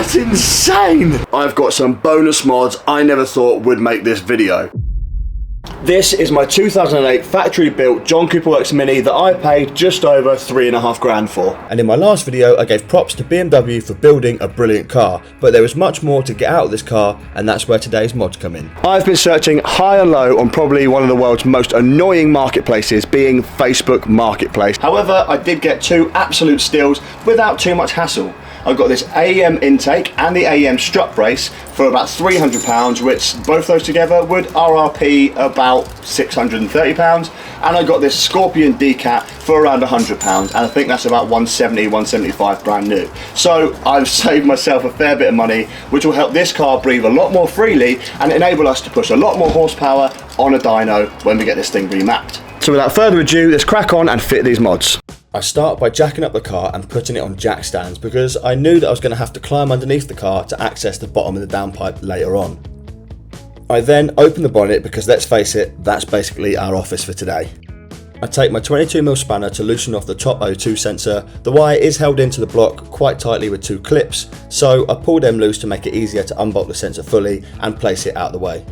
That's insane! I've got some bonus mods I never thought would make this video. This is my 2008 factory built John Cooper Works Mini that I paid just over £3.5 grand for. And in my last video I gave props to BMW for building a brilliant car, but there was much more to get out of this car, and that's where today's mods come in. I've been searching high and low on probably one of the world's most annoying marketplaces, being Facebook Marketplace. However, I did get two absolute steals without too much hassle. I got this AEM intake and the AEM strut brace for about £300, which both those together would RRP about £630, and I got this Scorpion Decat for around £100, and I think that's about 170, 175 brand new. So I've saved myself a fair bit of money, which will help this car breathe a lot more freely and enable us to push a lot more horsepower on a dyno when we get this thing remapped. So without further ado, let's crack on and fit these mods. I start by jacking up the car and putting it on jack stands because I knew that I was going to have to climb underneath the car to access the bottom of the downpipe later on. I then open the bonnet because, let's face it, that's basically our office for today. I take my 22mm spanner to loosen off the top O2 sensor. The wire is held into the block quite tightly with two clips, so I pull them loose to make it easier to unbolt the sensor fully and place it out of the way.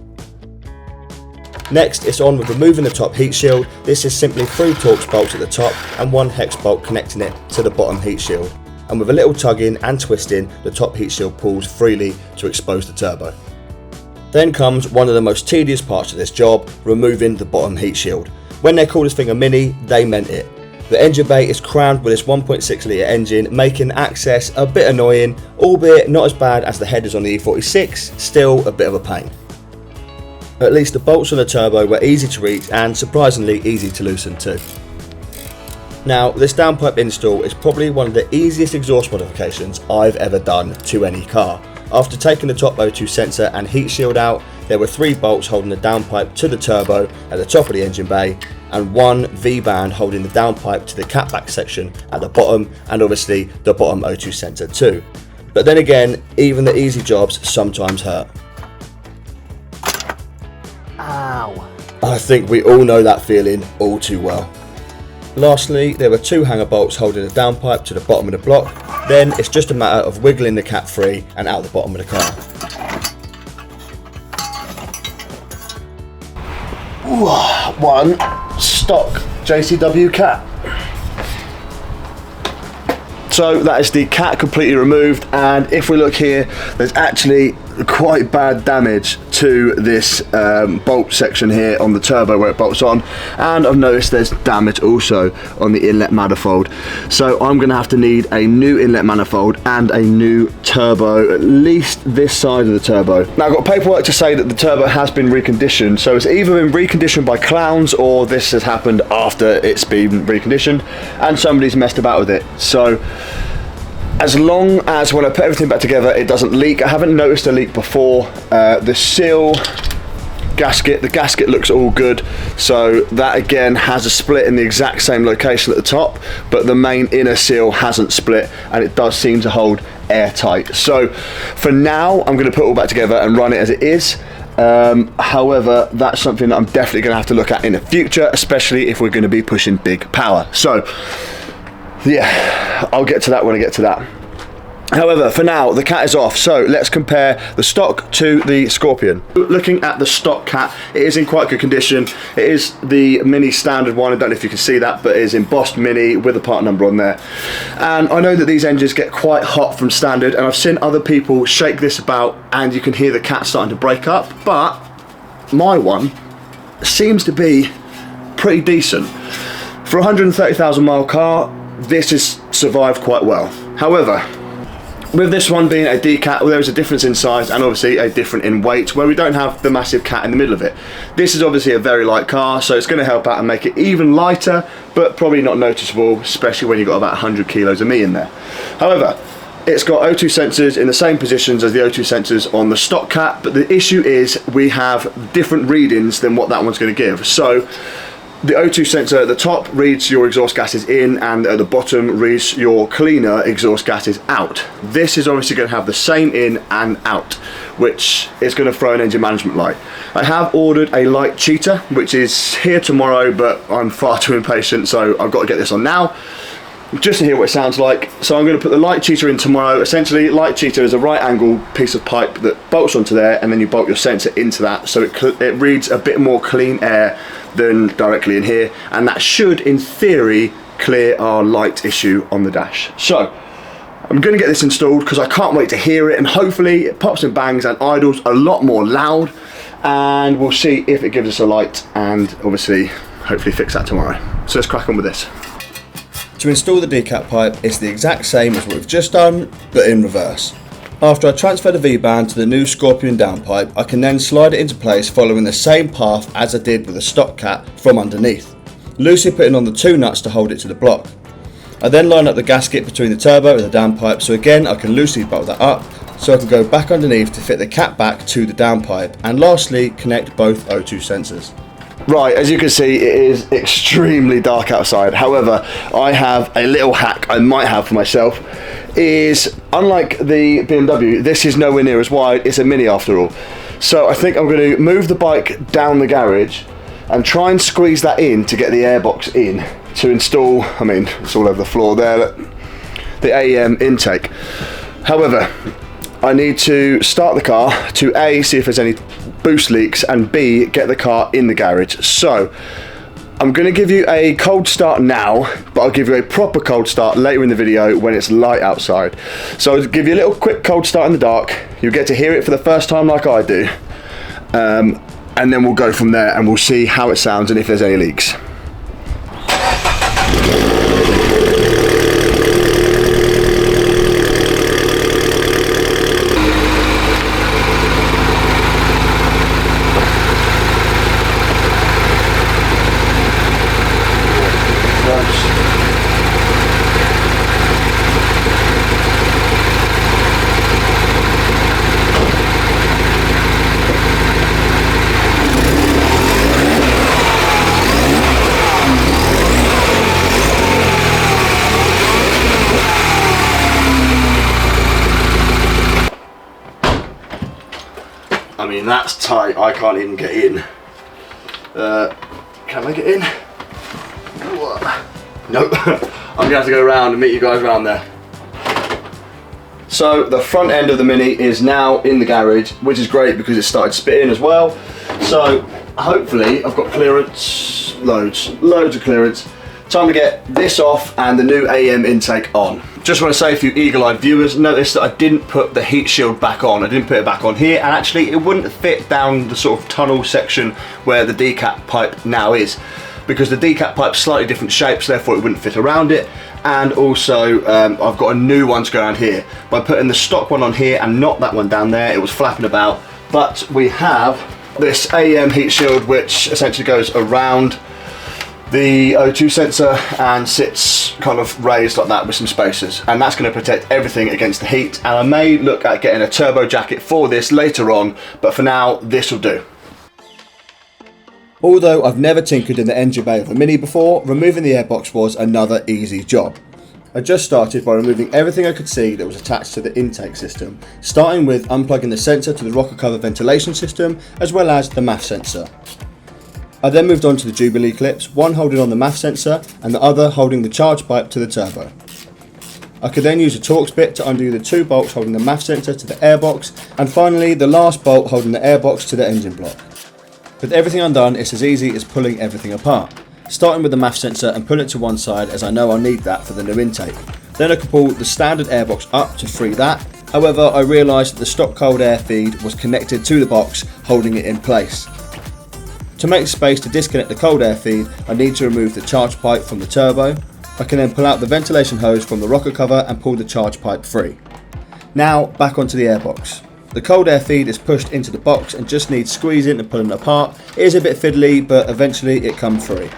Next, it's on with removing the top heat shield. This is simply 3 Torx bolts at the top and 1 hex bolt connecting it to the bottom heat shield. And with a little tugging and twisting, the top heat shield pulls freely to expose the turbo. Then comes one of the most tedious parts of this job, removing the bottom heat shield. When they called this thing a Mini, they meant it. The engine bay is crammed with this 1.6 litre engine, making access a bit annoying, albeit not as bad as the headers on the E46, still a bit of a pain. At least the bolts on the turbo were easy to reach and surprisingly easy to loosen too. Now, this downpipe install is probably one of the easiest exhaust modifications I've ever done to any car. After taking the top O2 sensor and heat shield out, there were 3 bolts holding the downpipe to the turbo at the top of the engine bay, and 1 V-band holding the downpipe to the catback section at the bottom, and obviously the bottom O2 sensor too. But then again, even the easy jobs sometimes hurt. Ow. I think we all know that feeling all too well. Lastly, there were 2 hanger bolts holding the downpipe to the bottom of the block. Then it's just a matter of wiggling the cap free and out the bottom of the car. Ooh, 1 stock JCW cat. So that is the cat completely removed, and if we look here, there's actually quite bad damage to this bolt section here on the turbo where it bolts on, and I've noticed there's damage also on the inlet manifold. So I'm going to have to need a new inlet manifold and a new turbo, at least this side of the turbo. Now I've got paperwork to say that the turbo has been reconditioned, so it's either been reconditioned by clowns or this has happened after it's been reconditioned and somebody's messed about with it. So as long as when I put everything back together it doesn't leak. I haven't noticed a leak before. The seal gasket, the gasket looks all good, so that again has a split in the exact same location at the top, but the main inner seal hasn't split and it does seem to hold airtight. So for now I'm going to put it all back together and run it as it is. However, that's something that I'm definitely going to have to look at in the future, especially if we're going to be pushing big power. So yeah, I'll get to that when I get to that. However, for now, the cat is off, so let's compare the stock to the Scorpion. Looking at the stock cat, it is in quite good condition. It is the Mini standard one, I don't know if you can see that, but it is embossed Mini with a part number on there. And I know that these engines get quite hot from standard, and I've seen other people shake this about and you can hear the cat starting to break up, but my one seems to be pretty decent. For a 130,000 mile car, this has survived quite well. However, with this one being a Decat, well, there is a difference in size and obviously a difference in weight where we don't have the massive cat in the middle of it. This is obviously a very light car, so it's going to help out and make it even lighter, but probably not noticeable, especially when you've got about 100 kilos of me in there. However, it's got O2 sensors in the same positions as the O2 sensors on the stock cat, but the issue is we have different readings than what that one's going to give. So the O2 sensor at the top reads your exhaust gases in, and at the bottom reads your cleaner exhaust gases out. This is obviously going to have the same in and out, which is going to throw an engine management light. I have ordered a light cheater, which is here tomorrow, but I'm far too impatient, so I've got to get this on now. just to hear what it sounds like. So I'm going to put the light cheater in tomorrow. Essentially, light cheater is a right angle piece of pipe that bolts onto there, and then you bolt your sensor into that, so it reads a bit more clean air than directly in here, and that should, in theory, clear our light issue on the dash. So I'm going to get this installed because I can't wait to hear it, and hopefully it pops and bangs and idles a lot more loud, and we'll see if it gives us a light, and obviously hopefully fix that tomorrow. So let's crack on with this. To install the Decat pipe, it's the exact same as what we've just done, but in reverse. After I transfer the V-band to the new Scorpion downpipe, I can then slide it into place following the same path as I did with the stock cat from underneath, loosely putting on the 2 nuts to hold it to the block. I then line up the gasket between the turbo and the downpipe, so again I can loosely bolt that up, so I can go back underneath to fit the cat back to the downpipe, and lastly connect both O2 sensors. Right, as you can see, it is extremely dark outside. However, I have a little hack I might have for myself. Is unlike the BMW, this is nowhere near as wide. It's a Mini after all. So I think I'm going to move the bike down the garage and try and squeeze that in to get the airbox in to install. I mean, it's all over the floor there, the AM intake. However, I need to start the car to A, see if there's any boost leaks, and B, get the car in the garage. So I'm going to give you a cold start now, but I'll give you a proper cold start later in the video when it's light outside. So I'll give you a little quick cold start in the dark. You'll get to hear it for the first time like I do, and then we'll go from there and we'll see how it sounds and if there's any leaks. I mean, that's tight. I can't even get in. Can I get in? Nope. I'm gonna have to go around and meet you guys around there. So the front end of the Mini is now in the garage, which is great because it started spitting as well. So hopefully I've got clearance, loads of clearance. Time to get this off and the new AM intake on. Just want to say, for you eagle-eyed viewers, notice that I didn't put the heat shield back on. I didn't put it back on here, and actually it wouldn't fit down the sort of tunnel section where the Decat pipe now is, because the Decat pipe's slightly different shapes, therefore it wouldn't fit around it. And also I've got a new one to go around here. By putting the stock one on here and not that one down there, it was flapping about. But we have this AM heat shield which essentially goes around the O2 sensor and sits kind of raised like that with some spacers, and that's going to protect everything against the heat. And I may look at getting a turbo jacket for this later on, but for now this will do. Although I've never tinkered in the engine bay of a Mini before, removing the airbox was another easy job. I just started by removing everything I could see that was attached to the intake system, starting with unplugging the sensor to the rocker cover ventilation system as well as the MAF sensor. I then moved on to the Jubilee clips, one holding on the MAF sensor and the other holding the charge pipe to the turbo. I could then use a Torx bit to undo the 2 bolts holding the MAF sensor to the airbox, and finally the last bolt holding the airbox to the engine block. With everything undone, it's as easy as pulling everything apart, starting with the MAF sensor and pulling it to one side as I know I'll need that for the new intake. Then I could pull the standard airbox up to free that. However, I realised that the stock cold air feed was connected to the box, holding it in place. To make space to disconnect the cold air feed, I need to remove the charge pipe from the turbo. I can then pull out the ventilation hose from the rocker cover and pull the charge pipe free. Now back onto the airbox. The cold air feed is pushed into the box and just needs squeezing and pulling it apart. It is a bit fiddly, but eventually it comes free.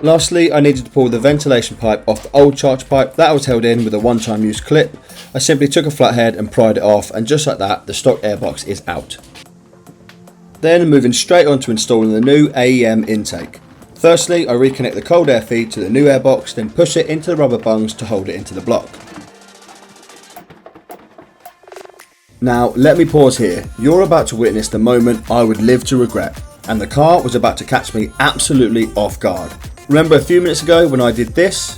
Lastly, I needed to pull the ventilation pipe off the old charge pipe that was held in with a one-time use clip. I simply took a flathead and pried it off, and just like that, the stock airbox is out. Then moving straight on to installing the new AEM intake. Firstly, I reconnect the cold air feed to the new airbox, then push it into the rubber bungs to hold it into the block. Now, let me pause here. You're about to witness the moment I would live to regret, and the car was about to catch me absolutely off guard. Remember a few minutes ago when I did this?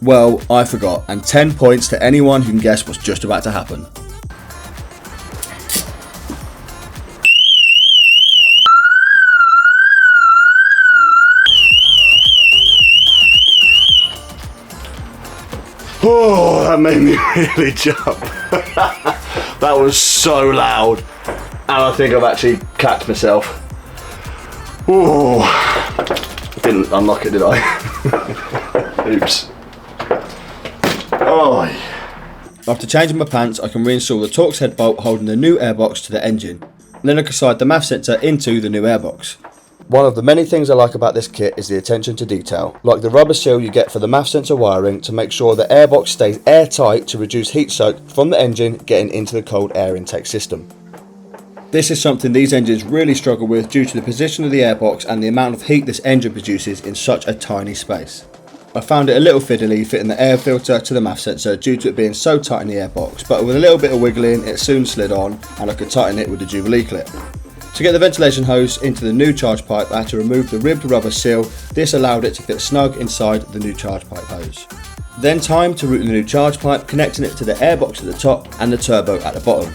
Well, I forgot, and 10 points to anyone who can guess what's just about to happen. Oh, that made me really jump. That was so loud. And I think I've actually catched myself. Oh, didn't unlock it, did I? Oops. Oh. After changing my pants, I can reinstall the Torx head bolt holding the new airbox to the engine. And then I can slide the MAF sensor into the new airbox. One of the many things I like about this kit is the attention to detail, like the rubber seal you get for the MAF sensor wiring to make sure the airbox stays airtight to reduce heat soak from the engine getting into the cold air intake system. This is something these engines really struggle with due to the position of the airbox and the amount of heat this engine produces in such a tiny space. I found it a little fiddly fitting the air filter to the MAF sensor due to it being so tight in the airbox, but with a little bit of wiggling it soon slid on and I could tighten it with the Jubilee clip. To get the ventilation hose into the new charge pipe, I had to remove the ribbed rubber seal. This allowed it to fit snug inside the new charge pipe hose. Then time to route the new charge pipe, connecting it to the airbox at the top and the turbo at the bottom.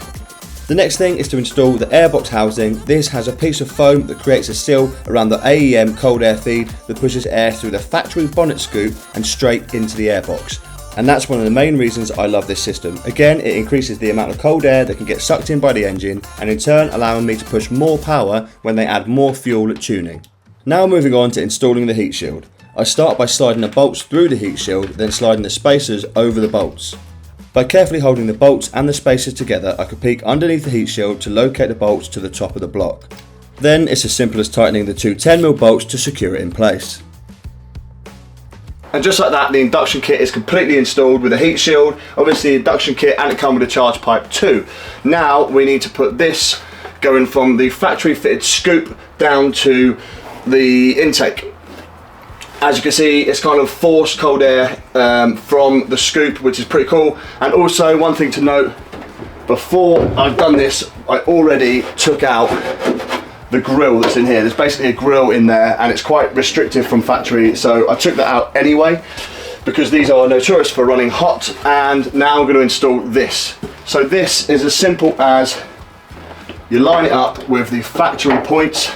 The next thing is to install the airbox housing. This has a piece of foam that creates a seal around the AEM cold air feed that pushes air through the factory bonnet scoop and straight into the airbox. And that's one of the main reasons I love this system. Again, it increases the amount of cold air that can get sucked in by the engine and in turn allowing me to push more power when they add more fuel at tuning. Now moving on to installing the heat shield. I start by sliding the bolts through the heat shield, then sliding the spacers over the bolts. By carefully holding the bolts and the spacers together, I could peek underneath the heat shield to locate the bolts to the top of the block. Then it's as simple as tightening the two 10mm bolts to secure it in place. And just like that, the induction kit is completely installed with a heat shield, obviously the induction kit, and it comes with a charge pipe too. Now we need to put this going from the factory fitted scoop down to the intake. As you can see, it's kind of forced cold air from the scoop, which is pretty cool. And also one thing to note, before I've done this, I already took out the grill that's in here. There's basically a grill in there and it's quite restrictive from factory, so I took that out anyway because these are notorious for running hot. And now I'm going to install this. So this is as simple as you line it up with the factory points,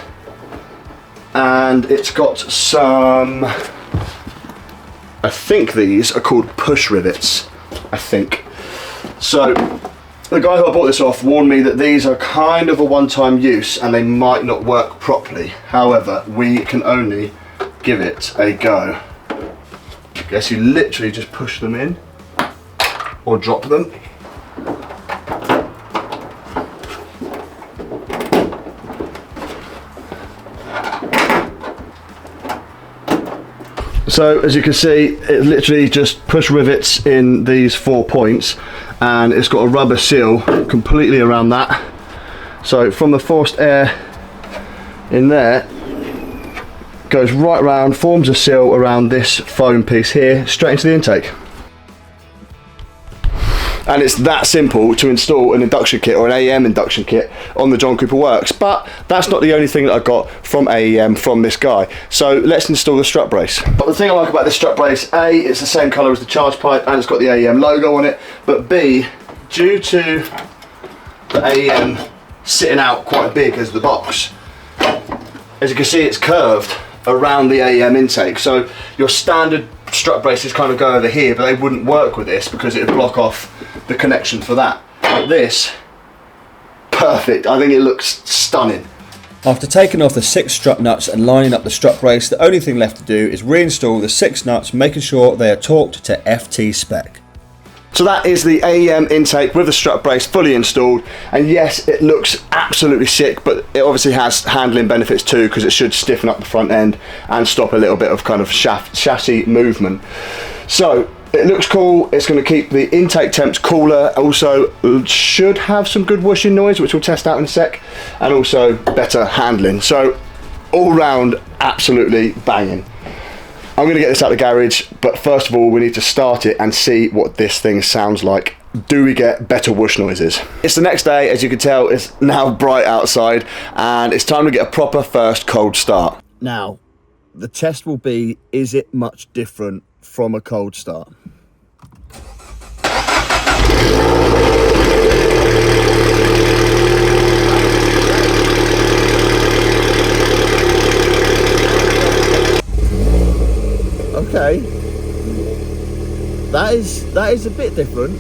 and it's got some, I think these are called push rivets, I think. So the guy who I bought this off warned me that these are kind of a one-time use and they might not work properly. However, we can only give it a go. I guess you literally just push them in or drop them. So as you can see, it literally just push rivets in these 4 points, and it's got a rubber seal completely around that. So from the forced air in there, goes right round, forms a seal around this foam piece here, straight into the intake. And it's that simple to install an induction kit or an AEM induction kit on the John Cooper Works. But that's not the only thing that I got from AEM from this guy. So let's install the strut brace. But the thing I like about this strut brace, A, it's the same colour as the charge pipe and it's got the AEM logo on it. But B, due to the AEM sitting out quite big as the box, as you can see, it's curved around the AEM intake. So your standard strut braces kind of go over here, but they wouldn't work with this because it would block off the connection for that. But this, perfect. I think it looks stunning. After taking off the 6 strut nuts and lining up the strut brace, the only thing left to do is reinstall the 6 nuts, making sure they are torqued to FT spec. So that is the AEM intake with the strut brace fully installed, and yes, it looks absolutely sick, but it obviously has handling benefits too, because it should stiffen up the front end and stop a little bit of kind of chassis movement. So it looks cool. It's going to keep the intake temps cooler, also should have some good whooshing noise, which we'll test out in a sec, and also better handling. So all round, absolutely banging. I'm going to get this out of the garage, but first of all we need to start it and see what this thing sounds like. Do we get better whoosh noises? It's the next day, as you can tell. It's now bright outside and it's time to get a proper first cold start. Now, the test will be, is it much different from a cold start. Okay, that is a bit different.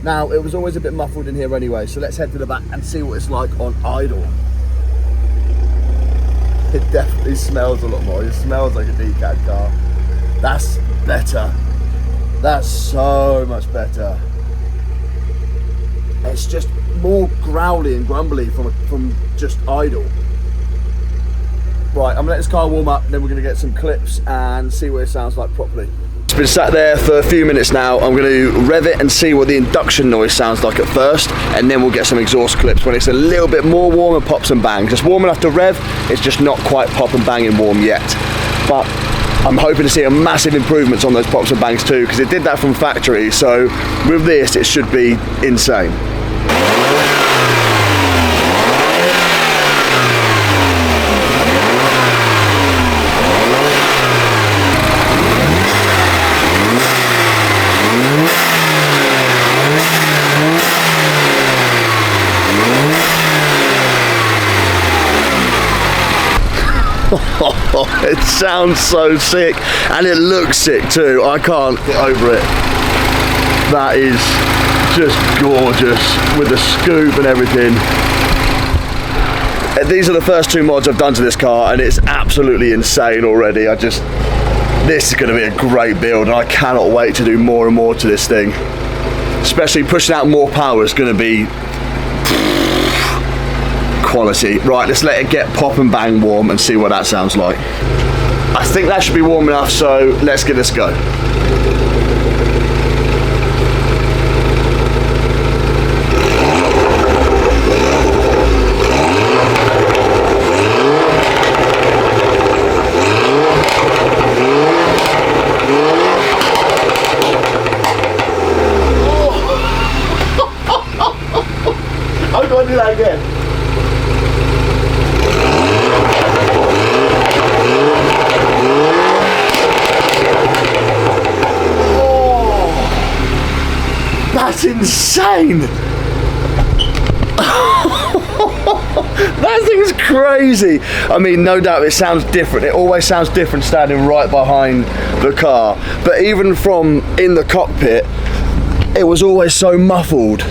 Now, it was always a bit muffled in here anyway, so let's head to the back and see what it's like on idle. It definitely smells a lot more. It smells like a Decat car. That's better. That's so much better. It's just more growly and grumbly from just idle. Right, I'm gonna let this car warm up, then we're gonna get some clips and see what it sounds like properly. It's been sat there for a few minutes now. I'm gonna rev it and see what the induction noise sounds like at first, and then we'll get some exhaust clips when it's a little bit more warm and pops and bangs. It's warm enough to rev, it's just not quite pop and banging warm yet. But I'm hoping to see a massive improvements on those pops and bangs too, because it did that from factory, so with this it should be insane. It sounds so sick, and it looks sick too. I can't get over it. That is just gorgeous with the scoop and everything. These are the first two mods I've done to this car, and it's absolutely insane already. This is going to be a great build, and I cannot wait to do more and more to this thing. Especially pushing out more power is going to be quality. Right, let's let it get pop and bang warm and see what that sounds like. I think that should be warm enough, so let's give this a go. How do I do that again? That's insane! That thing's crazy! I mean, no doubt it sounds different. It always sounds different standing right behind the car. But even from in the cockpit, it was always so muffled.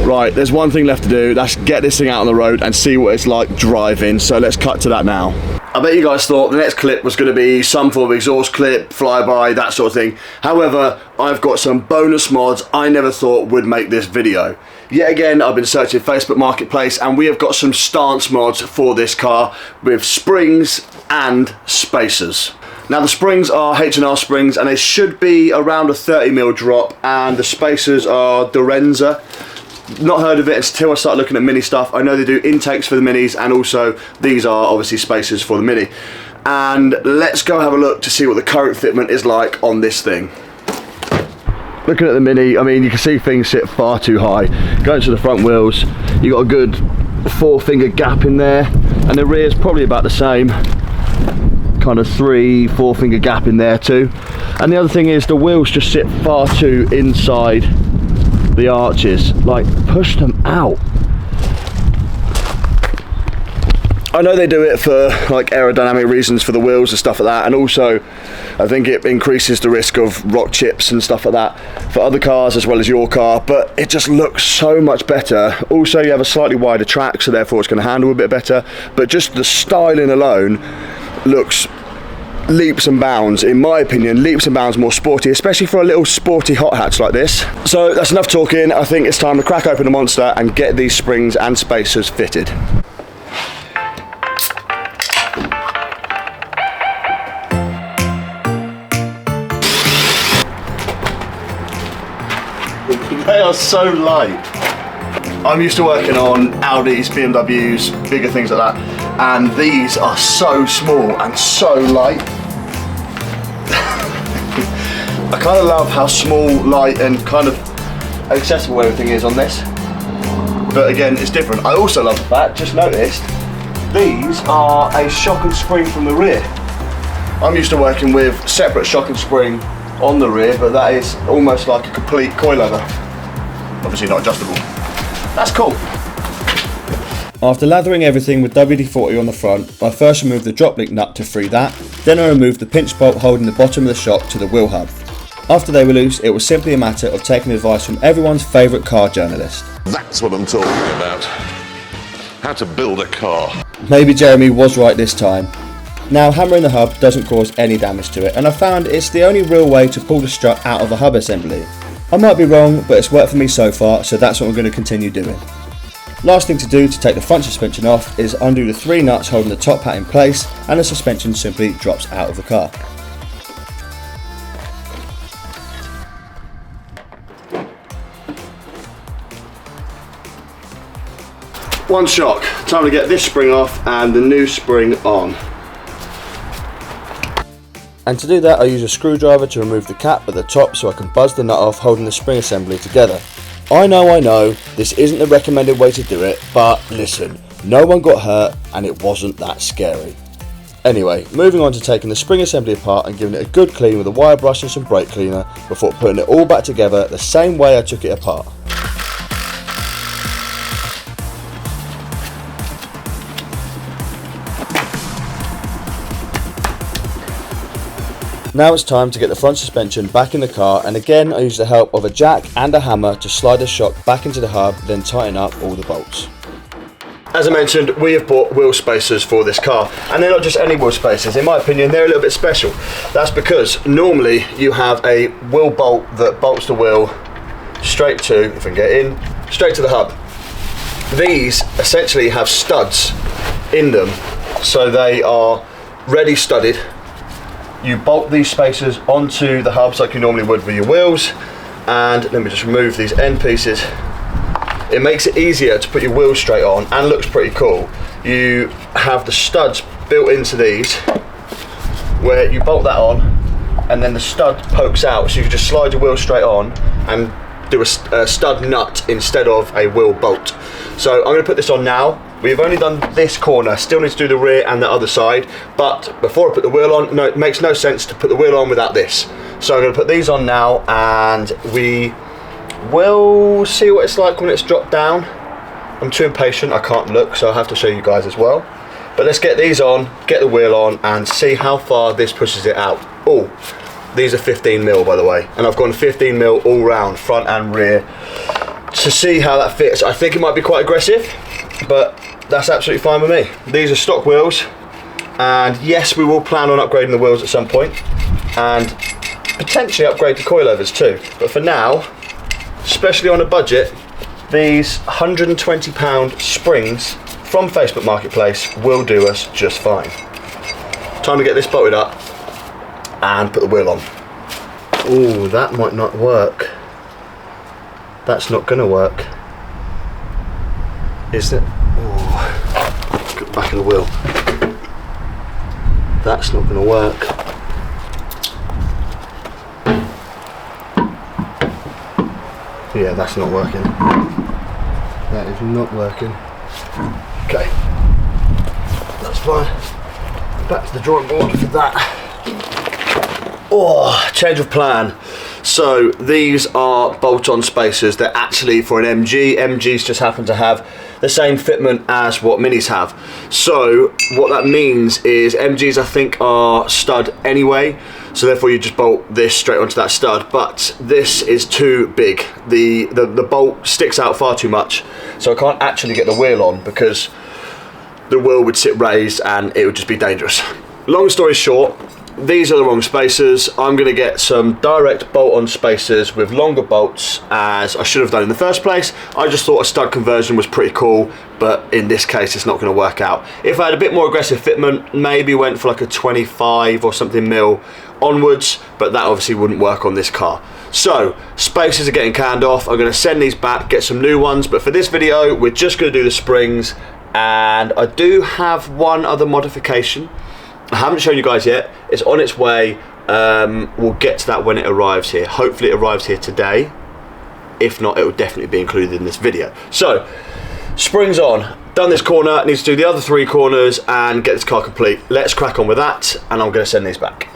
Right, there's one thing left to do. That's get this thing out on the road and see what it's like driving. So let's cut to that now. I bet you guys thought the next clip was going to be some form of exhaust clip, flyby, that sort of thing. However, I've got some bonus mods I never thought would make this video. Yet again, I've been searching Facebook Marketplace, and we have got some stance mods for this car with springs and spacers. Now the springs are H&R springs, and they should be around a 30mm drop, and the spacers are Dorenza. Not heard of it until I started looking at Mini stuff. I know they do intakes for the Minis, and also these are obviously spacers for the Mini. And let's go have a look to see what the current fitment is like on this thing. Looking at the Mini, I mean, you can see things sit far too high. Going to the front wheels, you got a good 4-finger gap in there, and the rear's probably about the same. Kind of 3-4 finger gap in there too. And the other thing is the wheels just sit far too inside the arches. Like, push them out. I know they do it for like aerodynamic reasons for the wheels and stuff like that, and also I think it increases the risk of rock chips and stuff like that for other cars as well as your car, but it just looks so much better. Also, you have a slightly wider track, so therefore it's going to handle a bit better, but just the styling alone looks leaps and bounds, in my opinion, leaps and bounds more sporty, especially for a little sporty hot hatch like this. So that's enough talking. I think it's time to crack open the monster and get these springs and spacers fitted. They are so light. I'm used to working on Audis, BMWs, bigger things like that, and these are so small and so light. I kind of love how small, light, and kind of accessible everything is on this. But again, it's different. I also love the fact, just noticed, These are a shock and spring from the rear. I'm used to working with separate shock and spring on the rear, but that is almost like a complete coilover. Obviously not adjustable. That's cool. After lathering everything with WD-40 on the front, I first removed the drop link nut to free that, then I removed the pinch bolt holding the bottom of the shock to the wheel hub. After they were loose, it was simply a matter of taking advice from everyone's favourite car journalist. That's what I'm talking about. How to build a car. Maybe Jeremy was right this time. Now, hammering the hub doesn't cause any damage to it, and I found it's the only real way to pull the strut out of a hub assembly. I might be wrong, but it's worked for me so far, so that's what I'm going to continue doing. Last thing to do to take the front suspension off is undo the 3 nuts holding the top hat in place, and the suspension simply drops out of the car. One shock. Time to get this spring off and the new spring on. And to do that, I use a screwdriver to remove the cap at the top so I can buzz the nut off holding the spring assembly together. I know, this isn't the recommended way to do it, but listen, no one got hurt and it wasn't that scary. Anyway, moving on to taking the spring assembly apart and giving it a good clean with a wire brush and some brake cleaner before putting it all back together the same way I took it apart. Now it's time to get the front suspension back in the car, and again I use the help of a jack and a hammer to slide the shock back into the hub, then tighten up all the bolts. As I mentioned, we have bought wheel spacers for this car, and they're not just any wheel spacers. In my opinion, they're a little bit special. That's because normally you have a wheel bolt that bolts the wheel straight to, if I can get in, straight to the hub. These essentially have studs in them, so they are ready studded. You bolt these spacers onto the hubs like you normally would with your wheels, and let me just remove these end pieces. It makes it easier to put your wheels straight on and looks pretty cool. You have the studs built into these where you bolt that on and then the stud pokes out, so you can just slide your wheel straight on and do a stud nut instead of a wheel bolt. So I'm going to put this on now. We've only done this corner, still need to do the rear and the other side, but before I put the wheel on, no, it makes no sense to put the wheel on without this. So I'm going to put these on now and we will see what it's like when it's dropped down. I'm too impatient, I can't look, so I'll have to show you guys as well. But let's get these on, get the wheel on and see how far this pushes it out. Oh, these are 15mm by the way, and I've gone 15mm all round, front and rear, to see how that fits. I think it might be quite aggressive, but that's absolutely fine with me. These are stock wheels, and yes, we will plan on upgrading the wheels at some point and potentially upgrade the coilovers too. But for now, especially on a budget, these £120 springs from Facebook Marketplace will do us just fine. Time to get this bolted up and put the wheel on. Oh, that might not work. That's not gonna work, is it? Oh, get back of the wheel. That's not gonna work. Yeah, that's not working. That is not working. Okay, that's fine. Back to the drawing board for that. Oh, change of plan. So these are bolt-on spacers. They're actually for an MG. MGs just happen to have the same fitment as what Minis have. So what that means is MGs I think are stud anyway, so therefore you just bolt this straight onto that stud, but this is too big. The bolt sticks out far too much, so I can't actually get the wheel on because the wheel would sit raised and it would just be dangerous. Long story short, these are the wrong spacers. I'm going to get some direct bolt-on spacers with longer bolts, as I should have done in the first place. I just thought a stud conversion was pretty cool, but in this case it's not going to work out. If I had a bit more aggressive fitment, maybe went for like a 25 or something mil onwards, but that obviously wouldn't work on this car. So spacers are getting canned off. I'm going to send these back, get some new ones, but for this video we're just going to do the springs, and I do have one other modification I haven't shown you guys yet. It's on its way. We'll get to that when it arrives here. Hopefully it arrives here today. If not, it will definitely be included in this video. So, springs on. Done this corner, need to do the other 3 corners and get this car complete. Let's crack on with that, and I'm going to send these back.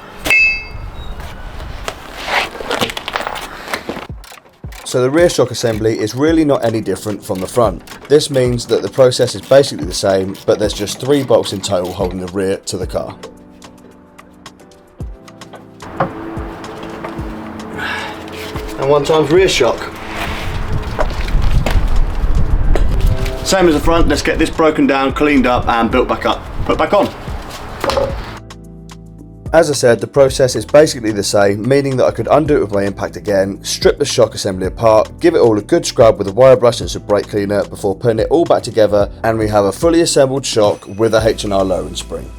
So the rear shock assembly is really not any different from the front. This means that the process is basically the same, but there's just 3 bolts in total holding the rear to the car. And 1 times rear shock. Same as the front, let's get this broken down, cleaned up and built back up. Put back on. As I said, the process is basically the same, meaning that I could undo it with my impact again, strip the shock assembly apart, give it all a good scrub with a wire brush and some brake cleaner before putting it all back together, and we have a fully assembled shock with a H&R lowering spring.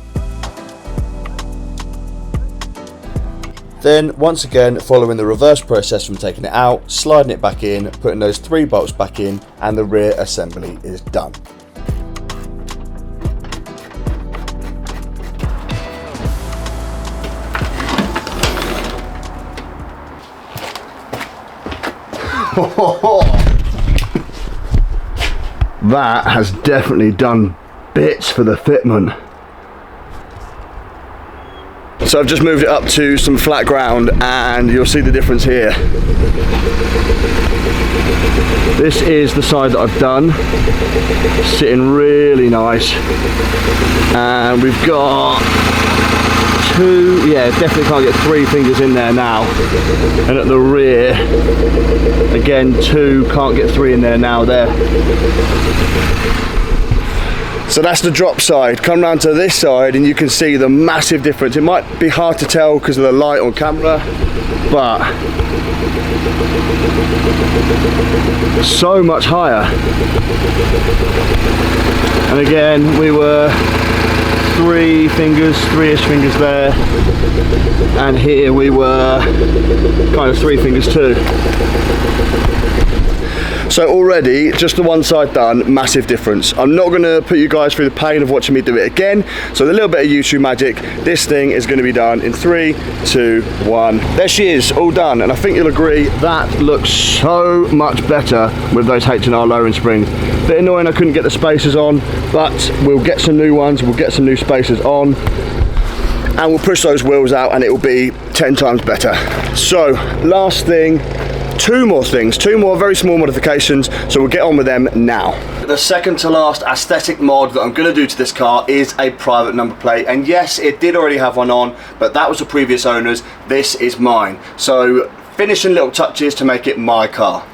Then, once again, following the reverse process from taking it out, sliding it back in, putting those 3 bolts back in, and the rear assembly is done. That has definitely done bits for the fitment. So I've just moved it up to some flat ground and you'll see the difference here. This is the side that I've done, sitting really nice, and we've got 2, yeah, definitely can't get 3 fingers in there now, and at the rear again 2, can't get 3 in there now there. So that's the drop side. Come round to this side and you can see the massive difference. It might be hard to tell because of the light on camera, but so much higher. And again, we were 3 fingers, 3-ish fingers there, and here we were kind of 3 fingers too. So already, just the one side done, massive difference. I'm not going to put you guys through the pain of watching me do it again, so a little bit of YouTube magic. This thing is going to be done in 3, 2, 1. There she is, all done, and I think you'll agree that looks so much better with those H&R lowering springs. Bit annoying I couldn't get the spacers on, but we'll get some new ones, we'll get some new spacers on, and we'll push those wheels out and it will be 10 times better. So, last thing, 2 more things, 2 more very small modifications, so we'll get on with them now. The second to last aesthetic mod that I'm going to do to this car is a private number plate, and yes, it did already have one on, but that was the previous owner's. This is mine, so finishing little touches to make it my car.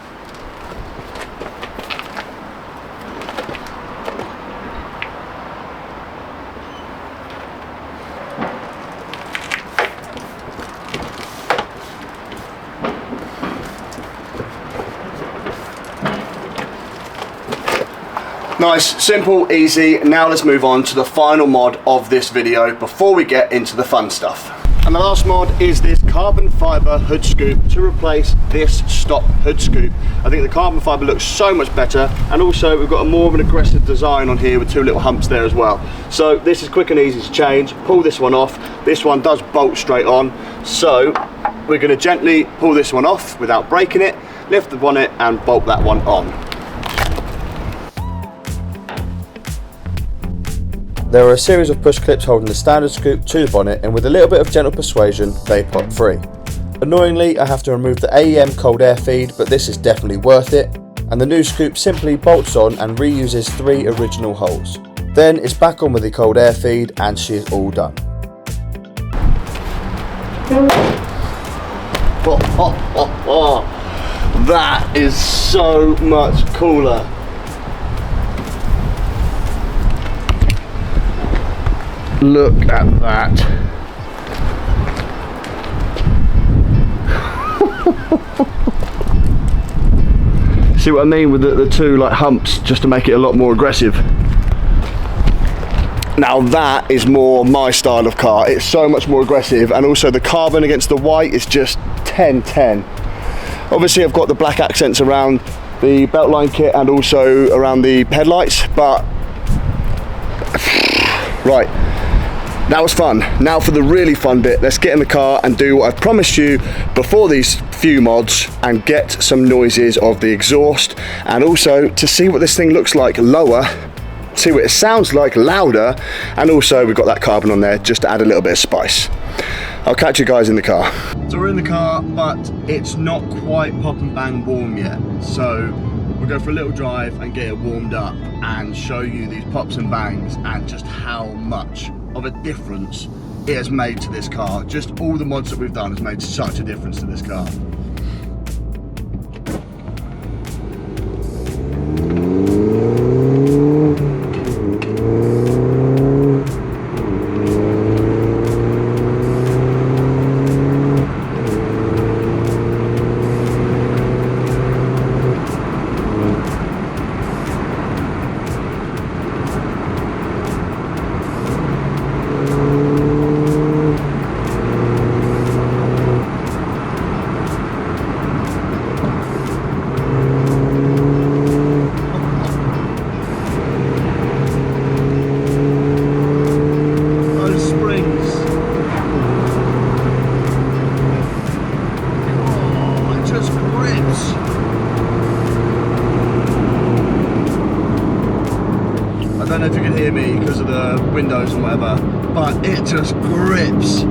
Nice, simple, easy. Now let's move on to the final mod of this video before we get into the fun stuff. And the last mod is this carbon fibre hood scoop to replace this stock hood scoop. I think the carbon fibre looks so much better, and also we've got a more of an aggressive design on here with 2 little humps there as well. So this is quick and easy to change. Pull this one off. This one does bolt straight on. So we're going to gently pull this one off without breaking it, lift the bonnet and bolt that one on. There are a series of push clips holding the standard scoop to the bonnet, and with a little bit of gentle persuasion they pop free. Annoyingly, I have to remove the AEM cold air feed, but this is definitely worth it, and the new scoop simply bolts on and reuses 3 original holes. Then it's back on with the cold air feed and she is all done. That is so much cooler. Look at that. See what I mean with the 2 like humps, just to make it a lot more aggressive. Now that is more my style of car. It's so much more aggressive, and also the carbon against the white is just 10-10. Obviously I've got the black accents around the beltline kit and also around the headlights, but right. That was fun. Now for the really fun bit, let's get in the car and do what I've promised you before these few mods and get some noises of the exhaust, and also to see what this thing looks like lower see what it sounds like louder, and also we've got that carbon on there just to add a little bit of spice. I'll catch you guys in the car. So we're in the car, but it's not quite pop and bang warm yet. So we'll go for a little drive and get it warmed up and show you these pops and bangs and just how much of a difference it has made to this car. Just all the mods that we've done has made such a difference to this car. I don't know if you can hear me because of the windows and whatever, but it just grips.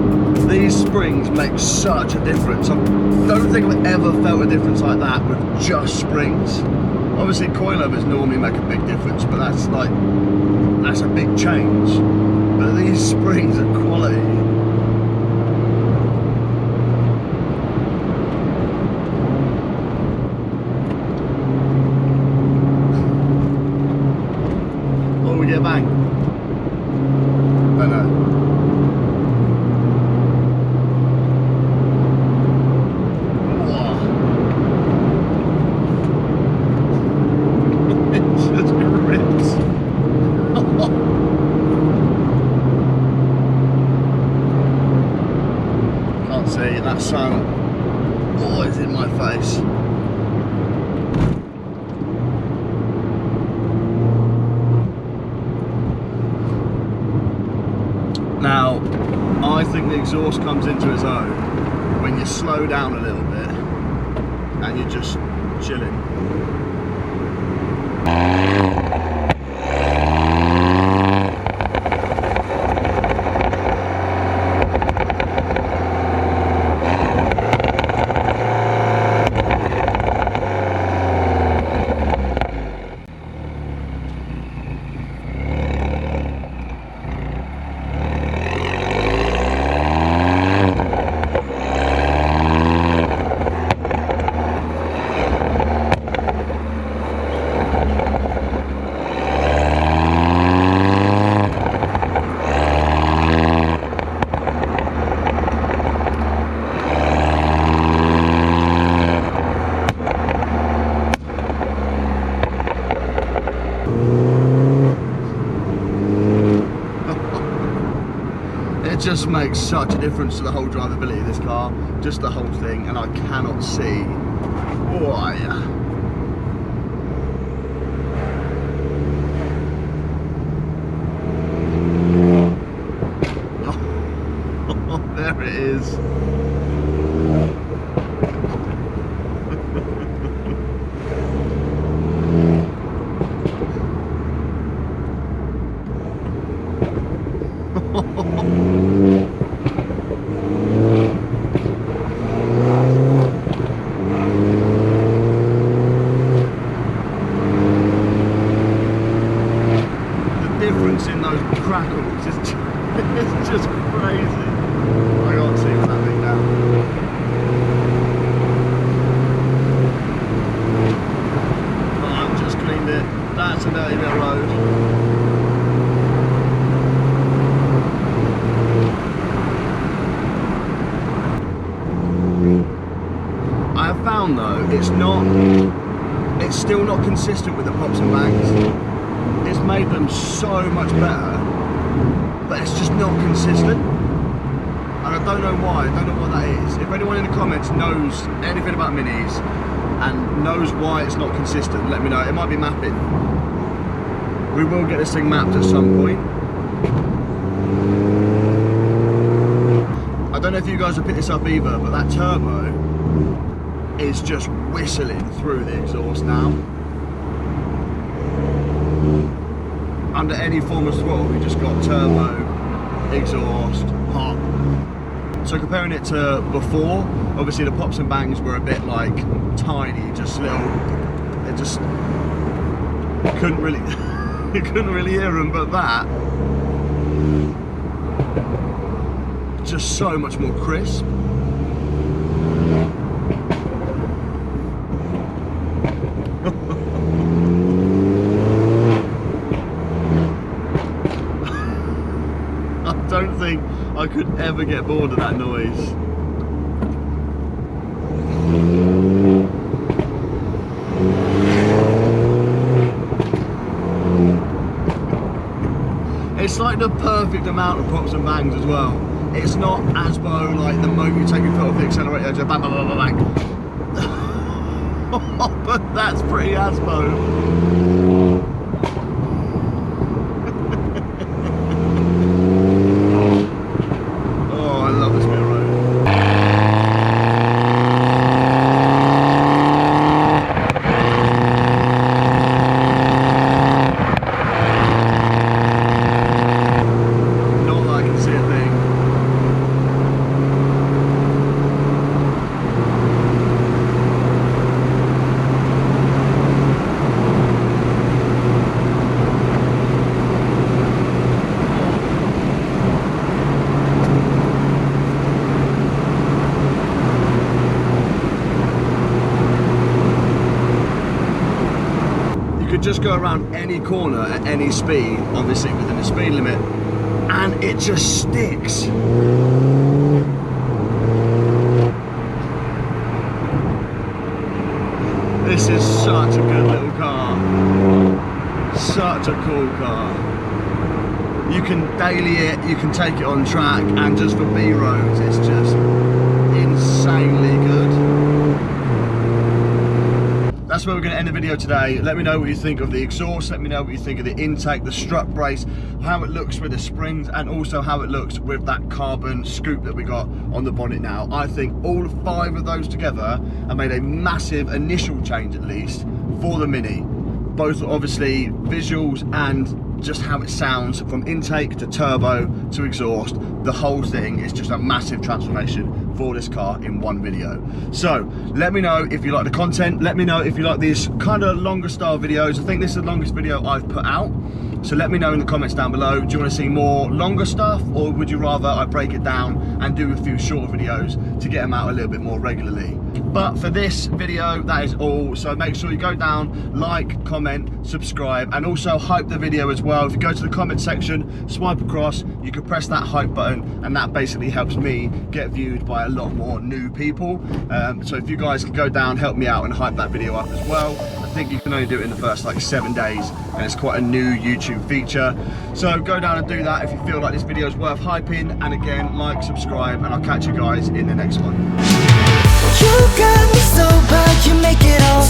These springs make such a difference. I don't think I've ever felt a difference like that with just springs. Obviously coilovers normally make a big difference, but that's a big change. But these springs are quality. We get a bang. Don't know. Whoa. It just grips. Can't see that sun. Oh, it's in my face. Now, I think the exhaust comes into its own when you slow down a little bit and you're just chilling. It just makes such a difference to the whole drivability of this car, just the whole thing, and I cannot see why. Oh, there it is. Difference in those crackles is just, it's just crazy. I can't see with that thing now. Oh, I've just cleaned it. That's a dirty bit of road. I have found though, it's still not consistent with the pops and bangs. It's made them so much better, but it's just not consistent, and I don't know why. I don't know what that is. If anyone in the comments knows anything about minis and knows why it's not consistent, let me know. It might be mapping. We will get this thing mapped at some point. I don't know if you guys have picked this up either, but that turbo is just whistling through the exhaust now. under any form of throttle, you just got turbo, exhaust, pop. So comparing it to before, obviously the pops and bangs were a bit like tiny, just little, it just couldn't really, you couldn't really hear them, but that, just so much more crisp. I don't think I could ever get bored of that noise. It's like the perfect amount of pops and bangs as well. It's not asbo like the moment you take your foot off the accelerator, just bang, bang, bang, bang, bang. But that's pretty asbo. Oh, I love this bit of road. Not that I can see a thing. Just go around any corner at any speed, obviously within the speed limit, and it just sticks. This is such a good little car. Such a cool car. You can daily it, you can take it on track, and just for B roads, it's just insanely good. That's where we're going to end the video today. Let me know what you think of the exhaust, let me know what you think of the intake, the strut brace, how it looks with the springs, and also how it looks with that carbon scoop that we got on the bonnet now. I think all 5 of those together have made a massive initial change, at least, for the Mini. Both obviously visuals and just how it sounds, from intake to turbo to exhaust. The whole thing is just a massive transformation for this car in one video. So let me know if you like the content, let me know if you like these kind of longer style videos. I think this is the longest video I've put out, so let me know in the comments down below. Do you want to see more longer stuff, or would you rather I break it down and do a few shorter videos to get them out a little bit more regularly? But for this video, that is all. So make sure you go down, like, comment, subscribe, and also hype the video as well. If you go to the comment section, swipe across, you can press that hype button, and that basically helps me get viewed by a lot more new people. So if you guys can go down, help me out and hype that video up as well. I think you can only do it in the first like 7 days, and it's quite a new YouTube feature. So go down and do that if you feel like this video is worth hyping. And again, like, subscribe, and I'll catch you guys in the next one. You got me so bad, you make it all